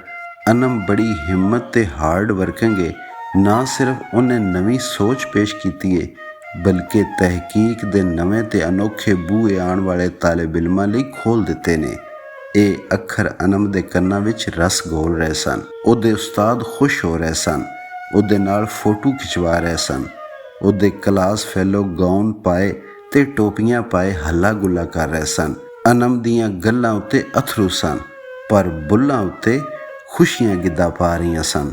ਅਨਮ ਬੜੀ ਹਿੰਮਤ ਤੇ ਹਾਰਡ ਵਰਕਿੰਗ ਏ, ਨਾ ਸਿਰਫ ਉਹਨੇ ਨਵੀਂ ਸੋਚ ਪੇਸ਼ ਕੀਤੀ ਏ, ਬਲਕਿ ਤਹਿਕੀਕ ਦੇ ਨਵੇਂ ਤੇ ਅਨੋਖੇ ਬੂਹੇ ਆਉਣ ਵਾਲੇ ਤਾਲਿਬ ਇਲਮਾਂ ਲਈ ਖੋਲ੍ਹ ਦਿੱਤੇ ਨੇ। ਇਹ ਅੱਖਰ ਅਨਮ ਦੇ ਕੰਨਾਂ ਵਿੱਚ ਰਸ ਘੋਲ ਰਹੇ ਸਨ। ਉਹਦੇ ਉਸਤਾਦ ਖੁਸ਼ ਹੋ ਰਹੇ ਸਨ, ਉਹਦੇ ਨਾਲ ਫੋਟੋ ਖਿਚਵਾ ਰਹੇ ਸਨ। ਉਹਦੇ ਕਲਾਸ ਫੈਲੋ ਗਾਊਨ ਪਾਏ ਤੇ ਟੋਪੀਆਂ ਪਾਏ ਹੱਲਾ ਗੁੱਲਾ ਕਰ ਰਹੇ ਸਨ। ਅਨਮ ਦੀਆਂ ਗੱਲਾਂ ਉੱਤੇ ਅਥਰੂ ਸਨ, ਪਰ ਬੁੱਲ੍ਹਾਂ ਉੱਤੇ ਖੁਸ਼ੀਆਂ ਗਿੱਧਾ ਪਾ ਰਹੀਆਂ ਸਨ।